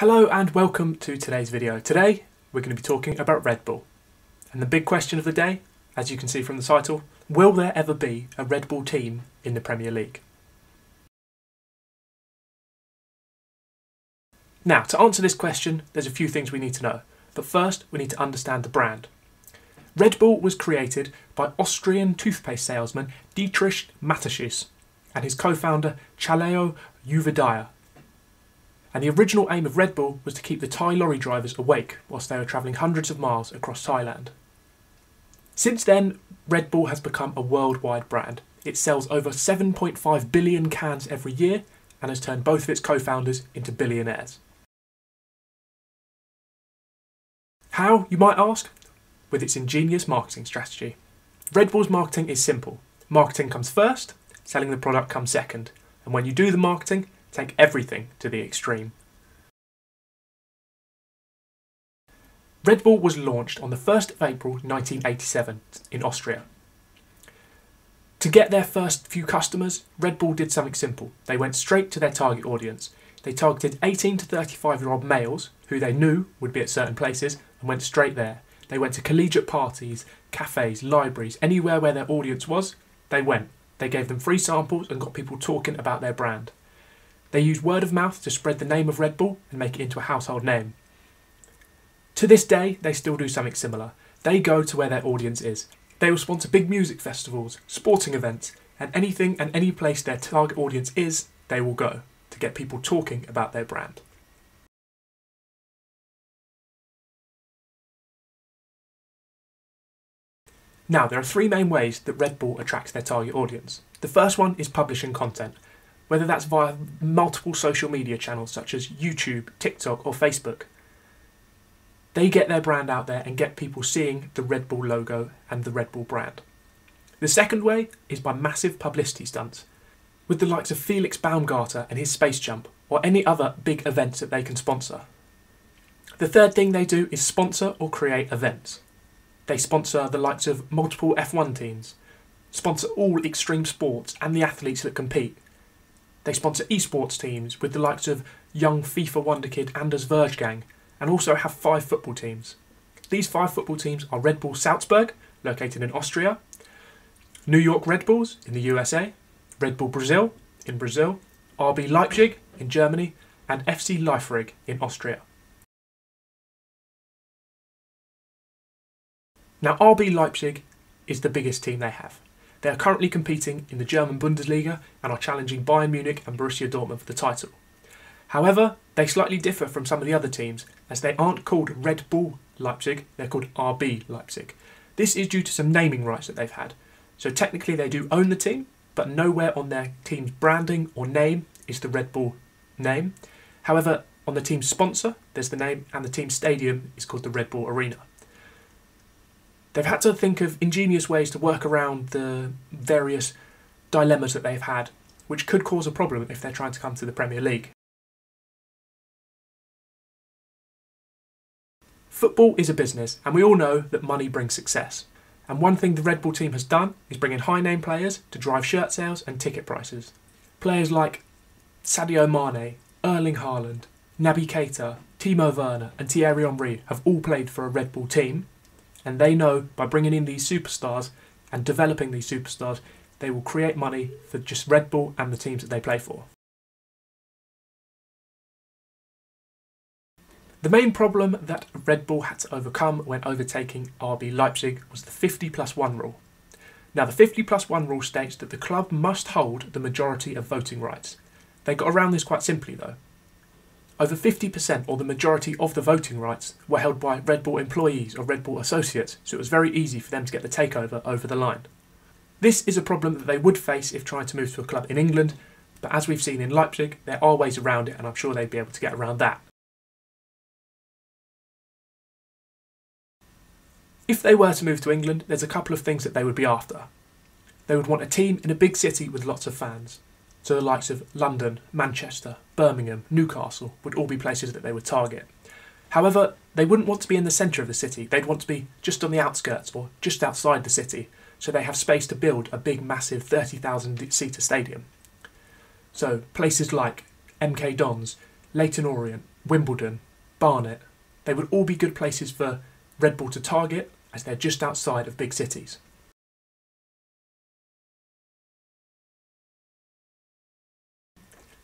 Hello and welcome to today's video. Today we're going to be talking about Red Bull. And the big question of the day, as you can see from the title, will there ever be a Red Bull team in the Premier League? Now, to answer this question, there's a few things we need to know. But first, we need to understand the brand. Red Bull was created by Austrian toothpaste salesman Dietrich Mateschitz and his co-founder Chaleo Uvedaya. And the original aim of Red Bull was to keep the Thai lorry drivers awake whilst they were travelling hundreds of miles across Thailand. Since then, Red Bull has become a worldwide brand. It sells over 7.5 billion cans every year and has turned both of its co-founders into billionaires. How, you might ask? With its ingenious marketing strategy. Red Bull's marketing is simple. Marketing comes first, selling the product comes second. And when you do the marketing, take everything to the extreme. Red Bull was launched on the 1st of April 1987 in Austria. To get their first few customers, Red Bull did something simple. They went straight to their target audience. They targeted 18 to 35-year-old males who they knew would be at certain places and went straight there. They went to collegiate parties, cafes, libraries, anywhere where their audience was, they went. They gave them free samples and got people talking about their brand. They used word of mouth to spread the name of Red Bull and make it into a household name. To this day, they still do something similar. They go to where their audience is. They will sponsor big music festivals, sporting events, and anything and any place their target audience is, they will go to get people talking about their brand. Now, there are three main ways that Red Bull attracts their target audience. The first one is publishing content, whether that's via multiple social media channels such as YouTube, TikTok or Facebook. They get their brand out there and get people seeing the Red Bull logo and the Red Bull brand. The second way is by massive publicity stunts, with the likes of Felix Baumgartner and his space jump, or any other big events that they can sponsor. The third thing they do is sponsor or create events. They sponsor the likes of multiple F1 teams, sponsor all extreme sports and the athletes that compete. They sponsor esports teams with the likes of young FIFA wonderkid Anders Verjgang, and also have 5 football teams. These 5 football teams are Red Bull Salzburg, located in Austria, New York Red Bulls in the USA, Red Bull Brazil in Brazil, RB Leipzig in Germany, and FC Leipzig in Austria. Now, RB Leipzig is the biggest team they have. They are currently competing in the German Bundesliga and are challenging Bayern Munich and Borussia Dortmund for the title. However, they slightly differ from some of the other teams as they aren't called Red Bull Leipzig, they're called RB Leipzig. This is due to some naming rights that they've had. So technically they do own the team, but nowhere on their team's branding or name is the Red Bull name. However, on the team's sponsor, there's the name, and the team's stadium is called the Red Bull Arena. They've had to think of ingenious ways to work around the various dilemmas that they've had, which could cause a problem if they're trying to come to the Premier League. Football is a business, and we all know that money brings success. And one thing the Red Bull team has done is bring in high-name players to drive shirt sales and ticket prices. Players like Sadio Mane, Erling Haaland, Naby Keita, Timo Werner and Thierry Henry have all played for a Red Bull team, and they know by bringing in these superstars and developing these superstars, they will create money for just Red Bull and the teams that they play for. The main problem that Red Bull had to overcome when overtaking RB Leipzig was the 50+1 rule. Now, the 50+1 rule states that the club must hold the majority of voting rights. They got around this quite simply though. Over 50% or the majority of the voting rights were held by Red Bull employees or Red Bull associates, so it was very easy for them to get the takeover over the line. This is a problem that they would face if trying to move to a club in England, but as we've seen in Leipzig, there are ways around it and I'm sure they'd be able to get around that. If they were to move to England, there's a couple of things that they would be after. They would want a team in a big city with lots of fans. So the likes of London, Manchester, Birmingham, Newcastle would all be places that they would target. However, they wouldn't want to be in the centre of the city. They'd want to be just on the outskirts or just outside the city, so they have space to build a big, massive 30,000-seater stadium. So places like MK Dons, Leyton Orient, Wimbledon, Barnet. They would all be good places for Red Bull to target, as they're just outside of big cities.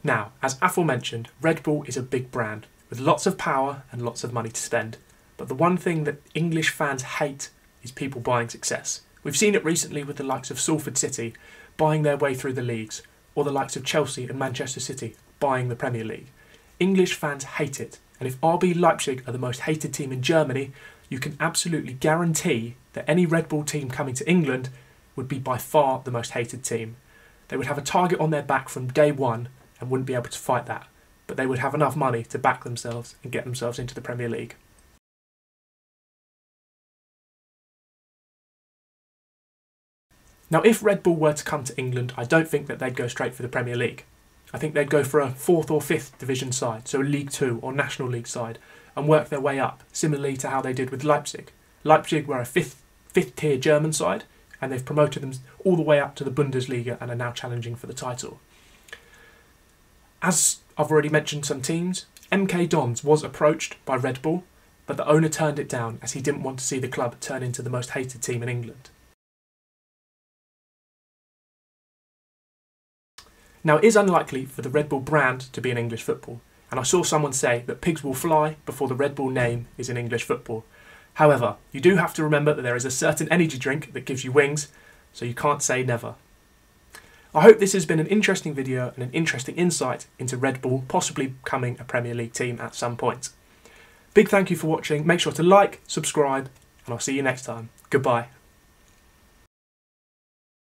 Now, as aforementioned, Red Bull is a big brand with lots of power and lots of money to spend. But the one thing that English fans hate is people buying success. We've seen it recently with the likes of Salford City buying their way through the leagues, or the likes of Chelsea and Manchester City buying the Premier League. English fans hate it, and if RB Leipzig are the most hated team in Germany, you can absolutely guarantee that any Red Bull team coming to England would be by far the most hated team. They would have a target on their back from day one and wouldn't be able to fight that, but they would have enough money to back themselves and get themselves into the Premier League. Now, if Red Bull were to come to England, I don't think that they'd go straight for the Premier League. I think they'd go for a 4th or 5th division side, so a League 2 or National League side, and work their way up, similarly to how they did with Leipzig. Leipzig were a 5th tier German side, and they've promoted them all the way up to the Bundesliga and are now challenging for the title. As I've already mentioned some teams, MK Dons was approached by Red Bull, but the owner turned it down as he didn't want to see the club turn into the most hated team in England. Now, it is unlikely for the Red Bull brand to be in English football, and I saw someone say that pigs will fly before the Red Bull name is in English football. However, you do have to remember that there is a certain energy drink that gives you wings, so you can't say never. I hope this has been an interesting video and an interesting insight into Red Bull possibly becoming a Premier League team at some point. Big thank you for watching, make sure to like, subscribe, and I'll see you next time. Goodbye.